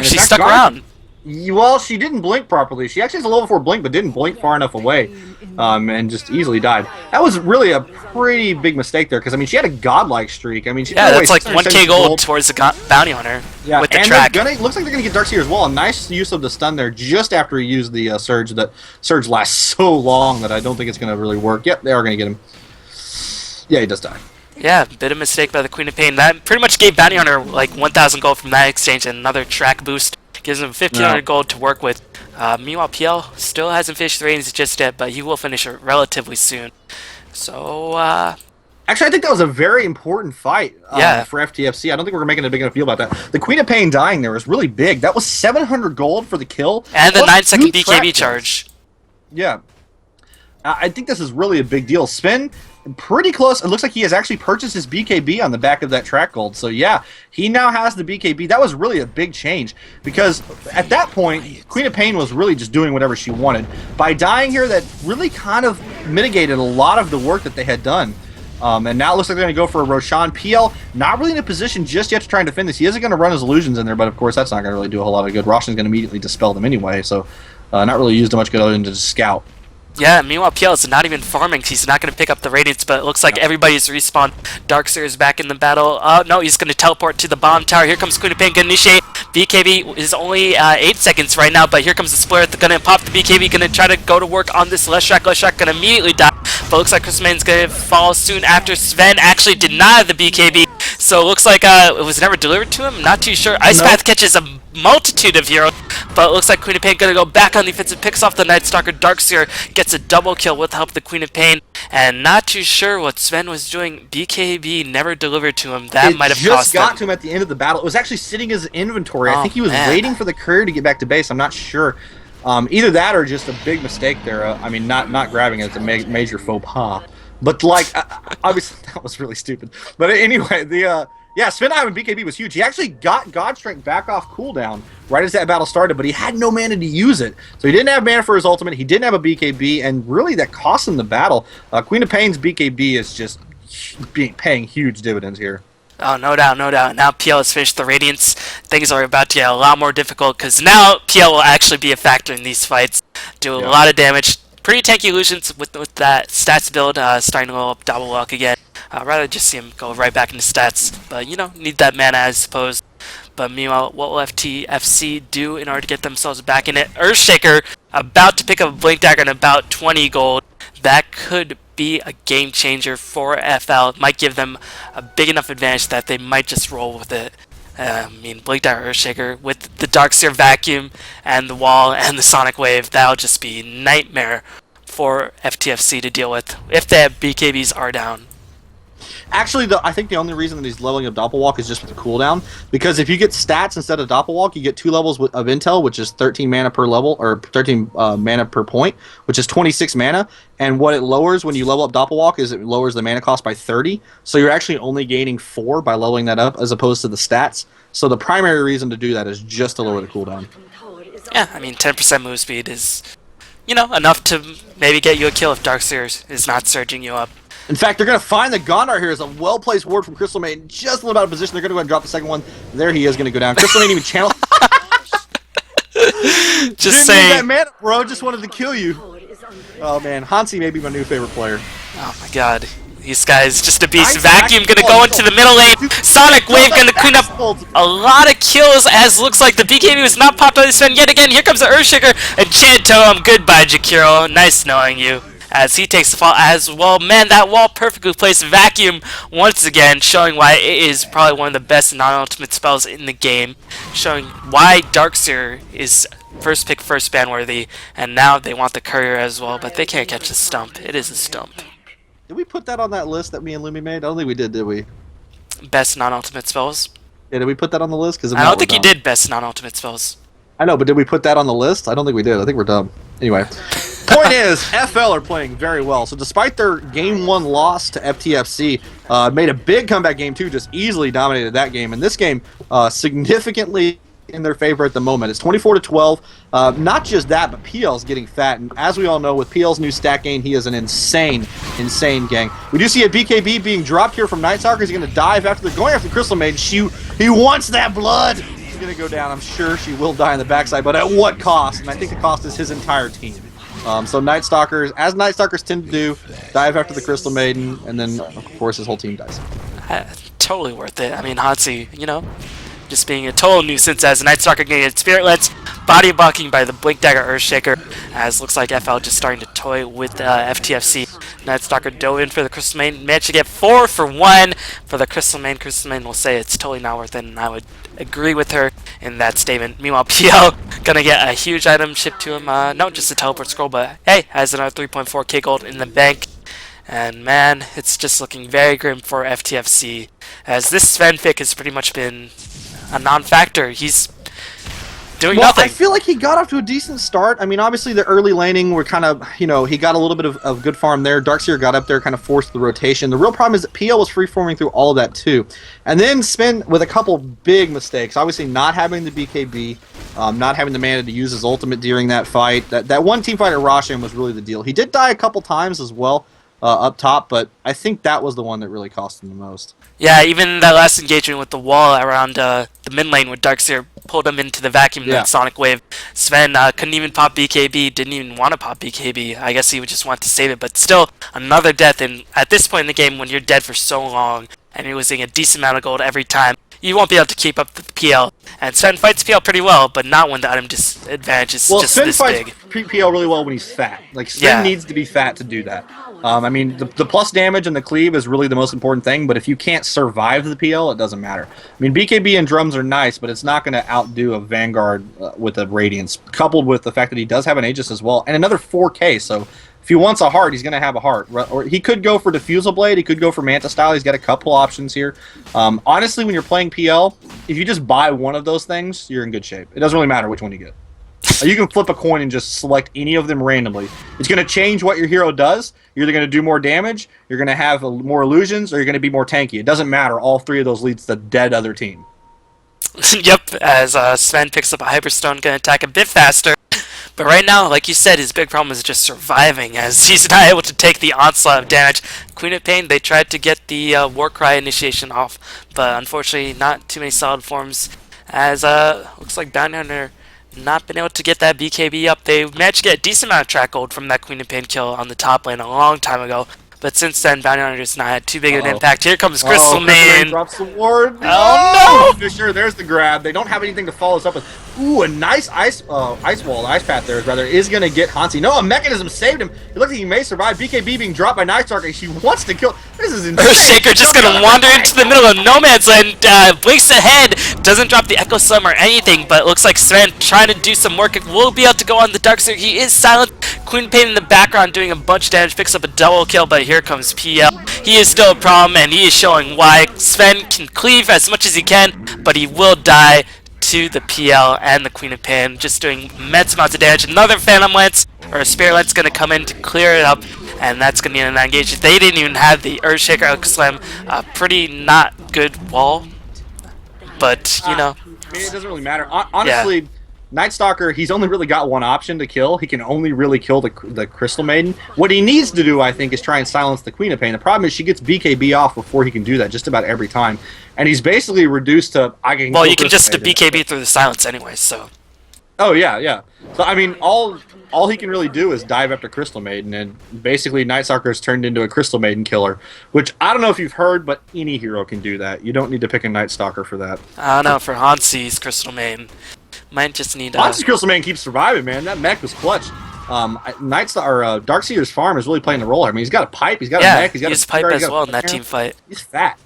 She stuck around. Well, she didn't blink properly. She actually has a level 4 blink, but didn't blink far enough away, and just easily died. That was really a pretty big mistake there, because I mean, she had a godlike streak. I mean, she that's like 1k gold towards the bounty hunter. Yeah, with the and track. Looks like they're gonna get Darkseer as well. A nice use of the stun there, just after he used the surge. That surge lasts so long that I don't think it's gonna really work. Yep, they are gonna get him. Yeah, he does die. Yeah, bit of mistake by the Queen of Pain. That pretty much gave bounty hunter like 1,000 gold from that exchange and another track boost. Gives him 1,500 gold to work with. Meanwhile, PL still hasn't finished the ratings just yet, but he will finish it relatively soon. So, actually, I think that was a very important fight for FTFC. I don't think we're making a big enough deal about that. The Queen of Pain dying there was really big. That was 700 gold for the kill. And the 9-second BKB charge. Yeah. I think this is really a big deal. Sven, pretty close. It looks like he has actually purchased his BKB on the back of that track gold. So yeah, he now has the BKB. That was really a big change, because at that point, Queen of Pain was really just doing whatever she wanted. By dying here, that really kind of mitigated a lot of the work that they had done. And now it looks like they're going to go for a Roshan. PL not really in a position just yet to try and defend this. He isn't going to run his illusions in there, but of course that's not going to really do a whole lot of good. Roshan's going to immediately dispel them anyway, so not really used much good other than to just scout. Yeah, meanwhile, PL is not even farming. He's not going to pick up the radiance, but it looks like everybody's respawned. Darkseer is back in the battle. No, he's going to teleport to the bomb tower. Here comes Queen of Pain, going to initiate. BKB is only 8 seconds right now, but here comes the Splitter. They're going to pop the BKB, going to try to go to work on this Leshrac. Leshrac going to immediately die, but looks like Crystal Main's going to fall soon after. Sven actually did not have the BKB, so it looks like it was never delivered to him. Not too sure. Ice Path catches a multitude of heroes, but it looks like Queen of Pain going to go back on the offensive, picks off the Night Stalker. Darkseer gets a double kill with the help of the Queen of Pain, and not too sure what Sven was doing. BKB never delivered to him. That might have cost him. It just got to him at the end of the battle. It was actually sitting in his inventory. I think he was waiting for the courier to get back to base. I'm not sure. Either that or just a big mistake there. I mean, not grabbing it. It's a major faux pas. But like, obviously that was really stupid. But anyway, Yeah, Sven having BKB was huge. He actually got God Strength back off cooldown right as that battle started, but he had no mana to use it. So he didn't have mana for his ultimate, he didn't have a BKB, and really that cost him the battle. Queen of Pain's BKB is just paying huge dividends here. Oh, no doubt, no doubt. Now PL has finished the Radiance. Things are about to get a lot more difficult because now PL will actually be a factor in these fights. Do a lot of damage. Pretty tanky illusions with that stats build starting to go up double luck again. I'd rather just see him go right back into stats. But, you know, need that mana, I suppose. But meanwhile, what will FTFC do in order to get themselves back in it? Earthshaker about to pick up a Blink Dagger and about 20 gold. That could be a game changer for FL. It might give them a big enough advantage that they might just roll with it. I mean, Blink Dagger Earthshaker with the Darkseer Vacuum and the Wall and the Sonic Wave, that'll just be nightmare for FTFC to deal with if their BKBs are down. Actually, I think the only reason that he's leveling up Doppelwalk is just with the cooldown. Because if you get stats instead of Doppelwalk, you get 2 levels of Intel, which is 13 mana per level, or 13 mana per point, which is 26 mana. And what it lowers when you level up Doppelwalk is it lowers the mana cost by 30. So you're actually only gaining 4 by leveling that up as opposed to the stats. So the primary reason to do that is just to lower the cooldown. Yeah, I mean, 10% move speed is, you know, enough to maybe get you a kill if Darkseer is not surging you up. In fact, they're going to find the Gondar here as a well-placed ward from Crystal Maiden. Just a little out of position. They're going to go ahead and drop the second one. There he is going to go down. Crystal Maiden even channel. Just saying. That mana, bro. Just wanted to kill you. Oh, man. Hansi may be my new favorite player. Oh, my God. This guy's just a beast. Vacuum going to go into the middle lane. Sonic Wave going to clean up a lot of kills as looks like the BKB was not popped on this one yet again. Here comes the Earthshaker. Enchant Totem. Goodbye, Jakiro. Nice knowing you. As he takes the fall as well. Man, that wall perfectly placed. Vacuum once again, showing why it is probably one of the best non-ultimate spells in the game. Showing why Darkseer is first pick, first ban worthy. And now they want the Courier as well, but they can't catch the stump. It is a stump. Did we put that on that list that me and Lumi made? I don't think we did we? Best non-ultimate spells? Yeah, did we put that on the list? I don't think you did best non-ultimate spells. I know, but did we put that on the list? I don't think we did. I think we're dumb. Anyway. Point is, FL are playing very well. So despite their Game 1 loss to FTFC, made a big comeback Game 2, just easily dominated that game. And this game, significantly in their favor at the moment. It's 24-12. Not just that, but PL's getting fat. And as we all know, with PL's new stat gain, he is an insane gang. We do see a BKB being dropped here from Night Stalker. He's going to dive after they're going after Crystal Maiden. He wants that blood. She's going to go down. I'm sure she will die in the backside, but at what cost? And I think the cost is his entire team. So Night Stalkers, as Night Stalkers tend to do, dive after the Crystal Maiden, and then, of course, his whole team dies. Totally worth it. I mean, Hansi, you know, just being a total nuisance as Night Stalker getting Spirit Lens, body blocking by the Blink Dagger Earthshaker, as looks like FL just starting to toy with FTFC. Night Stalker dove in for the Crystal Maiden, managed to get 4 for 1 for the Crystal Maiden. Crystal Maiden will say it's totally not worth it, and I would agree with her in that statement. Meanwhile, PL gonna get a huge item shipped to him. No, just a teleport scroll, but hey, has another 3.4k gold in the bank. And man, it's just looking very grim for FTFC, as this Svenfic has pretty much been a non-factor. He's doing nothing. I feel like he got off to a decent start. I mean, obviously the early laning were kind of, you know, he got a little bit of good farm there. Darkseer got up there, kind of forced the rotation. The real problem is that PL was free-forming through all of that too. And then Sven with a couple big mistakes. Obviously not having the BKB, not having the mana to use his ultimate during that fight. That one team fight at Roshan was really the deal. He did die a couple times as well up top, but I think that was the one that really cost him the most. Yeah, even that last engagement with the wall around the mid lane with Darkseer pulled him into the vacuum and Sonic Wave. Sven couldn't even pop BKB, didn't even want to pop BKB. I guess he would just want to save it, but still, another death. And at this point in the game, when you're dead for so long and you're losing a decent amount of gold every time, you won't be able to keep up with PL. And Sven fights PL pretty well, but not when the item disadvantage is just Sven this fights big. PL really well when he's fat. Like, Sven needs to be fat to do that. I mean, the plus damage and the cleave is really the most important thing, but if you can't survive the PL, it doesn't matter. I mean, BKB and drums are nice, but it's not going to outdo a Vanguard with a Radiance, coupled with the fact that he does have an Aegis as well, and another 4k, so if he wants a heart, he's going to have a heart. Or he could go for Diffusal Blade, he could go for Manta Style, he's got a couple options here. Honestly, when you're playing PL, if you just buy one of those things, you're in good shape. It doesn't really matter which one you get. You can flip a coin and just select any of them randomly. It's going to change what your hero does. You're either going to do more damage, you're going to have more illusions, or you're going to be more tanky. It doesn't matter. All three of those leads to the dead other team. Yep, as Sven picks up a Hyperstone, going to attack a bit faster. But right now, like you said, his big problem is just surviving, as he's not able to take the onslaught of damage. Queen of Pain, they tried to get the Warcry initiation off, but unfortunately not too many solid forms, as looks like Bounty Hunter not been able to get that BKB up. They managed to get a decent amount of track gold from that Queen of Pain kill on the top lane a long time ago. But since then, Bounty Hunter has not had too big of an impact. Here comes Crystal Main. Drops the ward. Oh no! Fisher, there's the grab. They don't have anything to follow us up with. Ooh, a nice ice wall, ice path there, rather, is going to get Hansi. No, a mechanism saved him. It looks like he may survive. BKB being dropped by Night Stalker. She wants to kill. This is insane. Earthshaker just going to wander into the middle of no man's land, blinks ahead, doesn't drop the Echo Slam or anything, but it looks like Sven trying to do some work. Will be able to go on the Dark Side. He is silent. Queen Pain in the background doing a bunch of damage, picks up a double kill, but here comes PL. He is still a problem, and he is showing why. Sven can cleave as much as he can, but he will die to the PL and the Queen of Pain, just doing immense amounts of damage. Another Phantom Lance, or a Spirit Lance, going to come in to clear it up, and that's going to be an engage. They didn't even have the Earthshaker Echo Slam. Pretty not good wall, but, you know. I mean, it doesn't really matter. Honestly, yeah. Night Stalker, he's only really got one option to kill. He can only really kill the Crystal Maiden. What he needs to do, I think, is try and silence the Queen of Pain. The problem is she gets BKB off before he can do that just about every time. And he's basically reduced to, I can well, you can just BKB through the silence anyway, so. Oh, yeah. So, I mean, all he can really do is dive after Crystal Maiden, and basically Night Stalker has turned into a Crystal Maiden killer, which I don't know if you've heard, but any hero can do that. You don't need to pick a Night Stalker for that. I don't know, for Hansi's Crystal Maiden. Might just need Hansi's Crystal Maiden keeps surviving, man. That mech was clutch. Darkseer's farm is really playing the role here. I mean, he's got a pipe, he's got a mech, he's got a pipe as well in that team fight. He's fat.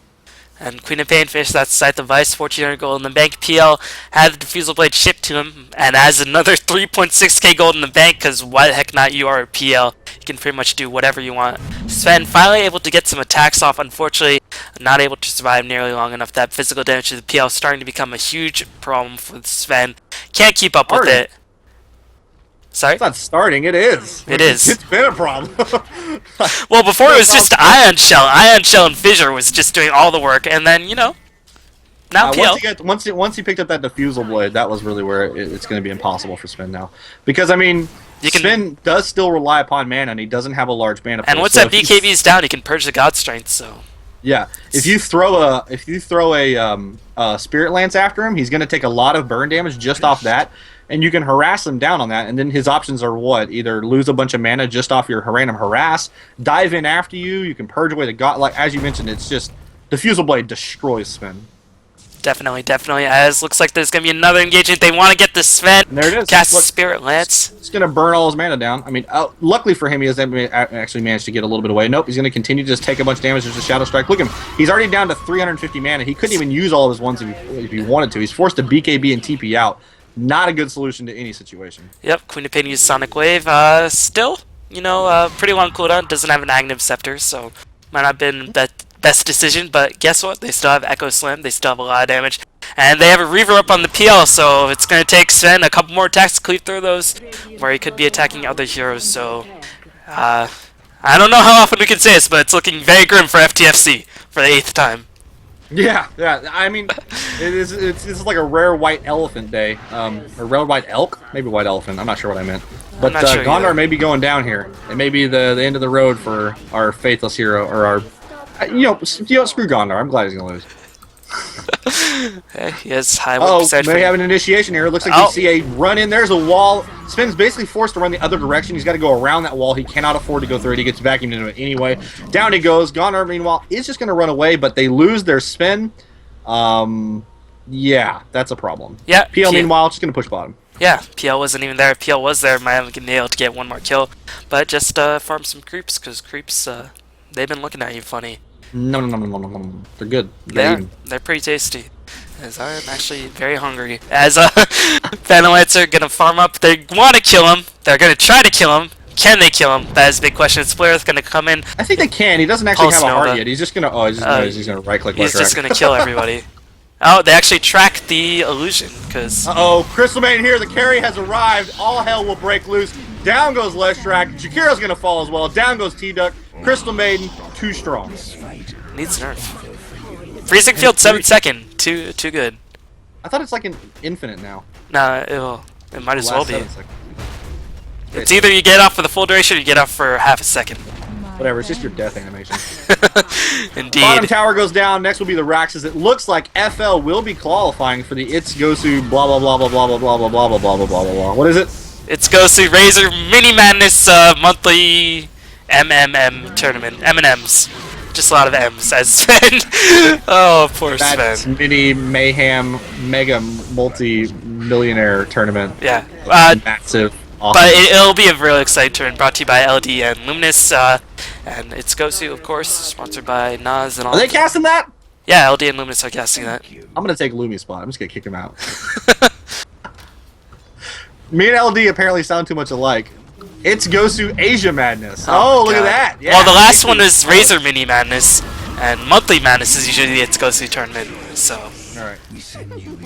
And Queen of Pain finished that Scythe of Vice, 1,400 gold in the bank. PL had the Diffusal Blade shipped to him, and has another 3.6k gold in the bank, because why the heck not, you are a PL. You can pretty much do whatever you want. Sven finally able to get some attacks off, unfortunately not able to survive nearly long enough. That physical damage to the PL starting to become a huge problem for Sven. Can't keep up with it. Sorry? It's not starting, it is. It is. It's been a problem. Well, before it was just Ion Shell. Ion Shell and Fissure was just doing all the work, and then, you know, now PL. Once he picked up that Diffusal Blade, that was really where it's going to be impossible for Sven now. Because, I mean, Sven does still rely upon mana, and he doesn't have a large mana pool. And once that BKB is down, he can purge the God Strength, so... Yeah, if you throw a Spirit Lance after him, he's going to take a lot of burn damage just off that, and you can harass him down on that. And then his options are what? Either lose a bunch of mana just off your random harass, dive in after you. You can purge away the god. Like as you mentioned, it's just Diffusal Blade destroys Sven. Definitely. As looks like there's gonna be another engagement. They want to get the Sven. And there it is. Cast Spirit Lance. It's gonna burn all his mana down. I mean, luckily for him, he has actually managed to get a little bit away. Nope, he's gonna continue to just take a bunch of damage. There's a Shadow Strike. Look at him. He's already down to 350 mana. He couldn't even use all of his ones if he wanted to. He's forced to BKB and TP out. Not a good solution to any situation. Yep, Queen of Pain used Sonic Wave. Still, you know, pretty long cooldown. Doesn't have an Aghanim Scepter, so might not have been the best decision. But guess what? They still have Echo Slam. They still have a lot of damage. And they have a Reaver up on the PL, so it's going to take Sven a couple more attacks to cleave through those, where he could be attacking other heroes. So, I don't know how often we can say this, but it's looking very grim for FTFC for the 8th time. Yeah. I mean, it's like a rare white elephant day, or rare white elk, maybe white elephant. I'm not sure what I meant. But sure Gondor may be going down here. It may be the end of the road for our faithless hero, or our, screw Gondor. I'm glad he's gonna lose. He has high percentage. May have an initiation here. It looks like you see a run in. There's a wall. Sven's basically forced to run the other direction. He's got to go around that wall. He cannot afford to go through it. He gets vacuumed into it anyway. Down he goes. Gondor, meanwhile, is just going to run away, but they lose their Sven. Yeah, that's a problem. Yeah. PL, meanwhile, just going to push bottom. Yeah, PL wasn't even there. If PL was there, might have been able to get one more kill. But just farm some creeps, because creeps, they've been looking at you funny. No. They're good. They're pretty tasty. As I'm actually very hungry. As Phantom Lancer gonna farm up. They want to kill him. They're gonna try to kill him. Can they kill him? That is a big question. Splayer's gonna come in. I think they can. He doesn't actually have a heart yet. He's just gonna. He's just gonna right click. He's just gonna kill everybody. Oh, they actually tracked the illusion, because... Uh-oh, Crystal Maiden here. The carry has arrived. All hell will break loose. Down goes Leshrac. Jakiro's going to fall as well. Down goes T-Duck. Crystal Maiden, too strong. Needs nerf. Freezing field 7 second. Too good. I thought it's like an infinite now. Nah, it might as well be. It's Great. either you get off for the full duration or you get off for half a second. Whatever, it's just your death animation. Indeed. Bottom tower goes down. Next will be the Raxes. It looks like FL will be qualifying for the It'sGosu blah blah blah blah blah blah blah blah blah blah blah blah blah blah. What is it? It'sGosu Razor Mini Madness monthly MMM tournament. M&Ms. Just a lot of M's as Sven. Oh, poor That's Sven. mini mayhem mega multi-millionaire tournament. Yeah. Massive. Awesome. But it'll be a really exciting tournament brought to you by LD and Luminous, and It'sGosu, of course, sponsored by Nas and all. Are they casting that? Yeah, LD and Luminous are casting that. I'm gonna take Lumi's spot. I'm just gonna kick him out. Me and LD apparently sound too much alike. It'sGosu Asia Madness. Oh, look at that. Yeah, well, the last one was Razor Mini Madness, and Monthly Madness is usually the It'sGosu tournament, so... Alright.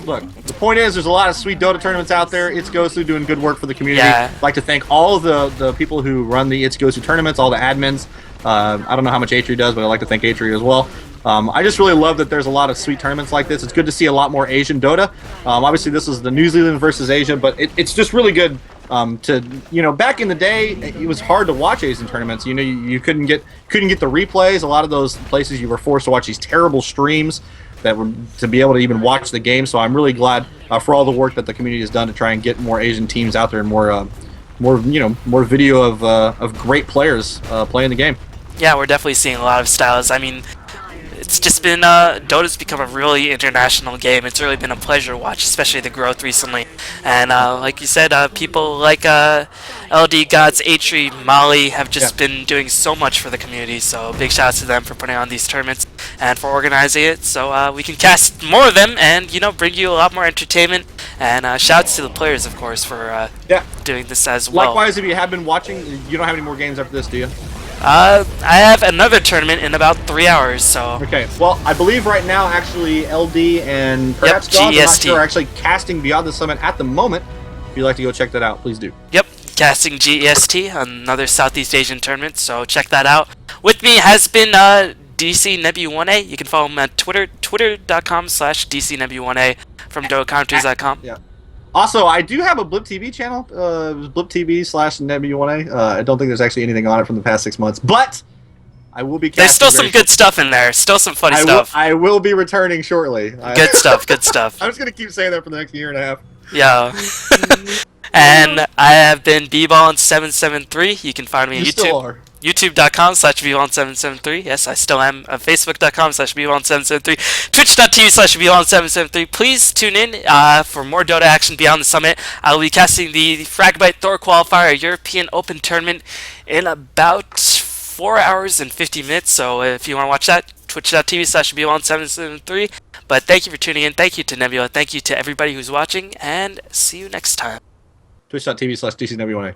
Look, the point is, there's a lot of sweet Dota tournaments out there. It'sGosu doing good work for the community. Yeah. I'd like to thank all of the people who run the It'sGosu tournaments, all the admins. I don't know how much Atri does, but I'd like to thank Atri as well. I just really love that there's a lot of sweet tournaments like this. It's good to see a lot more Asian Dota. Obviously, this is the New Zealand versus Asia, but it's just really good to, you know, back in the day, it was hard to watch Asian tournaments. You know, you couldn't get the replays. A lot of those places you were forced to watch these terrible streams that were to be able to even watch the game. So I'm really glad for all the work that the community has done to try and get more Asian teams out there and more video of great players playing the game. Yeah, we're definitely seeing a lot of styles. I mean, it's just been, Dota's become a really international game. It's really been a pleasure to watch, especially the growth recently. And like you said, people like LD Gods, Atri, Molly have just been doing so much for the community. So big shouts to them for putting on these tournaments and for organizing it. So we can cast more of them and, you know, bring you a lot more entertainment. And shouts to the players, of course, for doing this as well. Likewise, if you have been watching, you don't have any more games after this, do you? I have another tournament in about 3 hours, so... Okay, well, I believe right now, actually, LD and perhaps Gods, I'm not sure, are actually casting Beyond the Summit at the moment. If you'd like to go check that out, please do. Yep, casting GEST, another Southeast Asian tournament, so check that out. With me has been DC Nebu1A. You can follow him at Twitter, twitter.com/DCNebu1A from DotaCounters.com. Yeah. Also, I do have a Blip TV channel, Blip TV/Nebu1A. I don't think there's actually anything on it from the past 6 months, but I will be casting. There's still some good stuff in there. Still some funny stuff. I will be returning shortly. Good stuff, good stuff. I'm just going to keep saying that for the next year and a half. Yeah. And I have been bballin773. You can find me on YouTube. Still are. YouTube.com/bballin773. Yes, I still am. Facebook.com/bballin773. Twitch.tv/bballin773. Please tune in for more Dota action beyond the summit. I will be casting the Fragmite Thor Qualifier European Open Tournament in about 4 hours and 50 minutes. So if you want to watch that, twitch.tv/bballin773. But thank you for tuning in. Thank you to Nebula. Thank you to everybody who's watching. And see you next time. Twitch.tv/DCW1A.